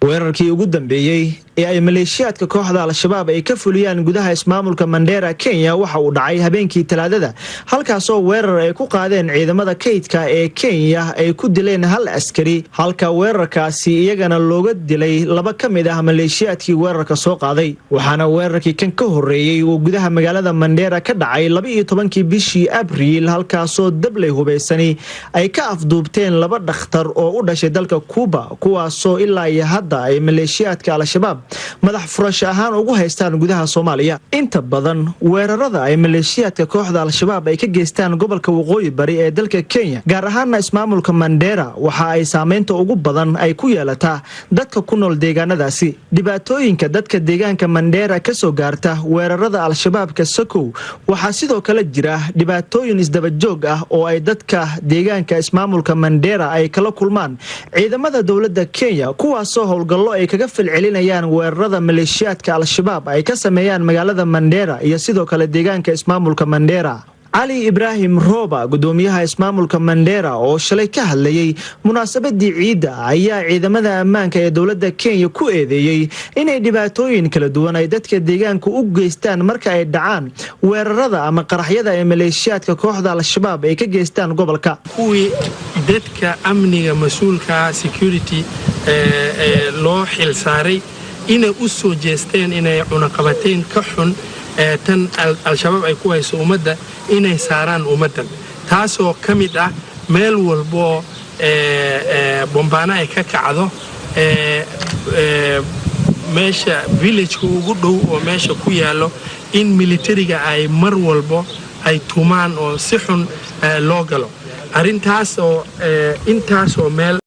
weerarkii ugu dambeeyay ee ay maleeshiyaadka kooxda al-shabaab ay ka fuliyaan gudaha ismaamulka Mandera Kenya waxa uu dhacay habeenkii Talaadada halkaas oo weerar ay ku qaadeen ciidamada kaydka ee Kenya ay ku dileen hal askari halka weerarkaasi iyagana looga dilay laba kamid ah maleeshiyaadkii weerarka soo qaaday waxaana weerarkii kan ka horeeyay uu gudaha magaalada Mandera ka dhacay 12 bishii Abriil halkaas oo dablay hubeysani ay ka afduubteen laba dhakhtar oo u dhashay dalka Cuba kuwaas oo ilaa iyo hadda ay maleeshiyaadka al-shabaab madax furash ahaan ugu haystaan gudaha Soomaaliya inta badan weerarada ay maleeshiyaadka kooxda al-shabaab ay ka geystaan gobolka waqooyi bari ee dalka Kenya gaar ahaan ismaamulka Mandera waxa ay saameynta ugu badan ay ku yeelataa dadka ku nool deegaanadaasi dhibaatooyinka dadka deegaanka Mandera ka soo gaarta weerarada al-shabaab ka sokow waxa sidoo kale jira dhibaatooyin isdaba joog ah oo ay dadka deegaanka ismaamulka Mandera ay kala kulmaan ciidamada dawladda Kenya kuwaas oo howlgallo ay kaga falcelinayaan weerarada maleeshiyaadka al-shabaab ay ka sameeyaan magaalada Mandera iyo sidoo kale deegaanka ismaamulka Mandera Ali Ibrahim Roba gudoomiyaha ismaamulka Mandera oo shalay ka hadlayay munaasabadii ciida ayaa ciidamada ammaanka ee dawladda Kenya ku eedeeyay inay dhibaatooyin kala duwan ay dadka deegaanka u geystaan marka ay dhacaan weerarada ama qaraxyada ee maleeshiyaadka kooxda al-shabaab ay ka geystaan gobolka kuwii dadka amniga mas'uulka security loo xil saaray inay u soo jeesteen inay cunaqabateen ka xun tan al-shabaab ay ku hayso ummadda inay saaraan ummaddan taasoo ka mid ah meel walbo bombaana ay ka kacdo meesha village-ka ugu dhow oo meesha ku yaalo in militariga ay mar walbo ay tumaan oo si xun loo galo arrintaas oo intaas oo meel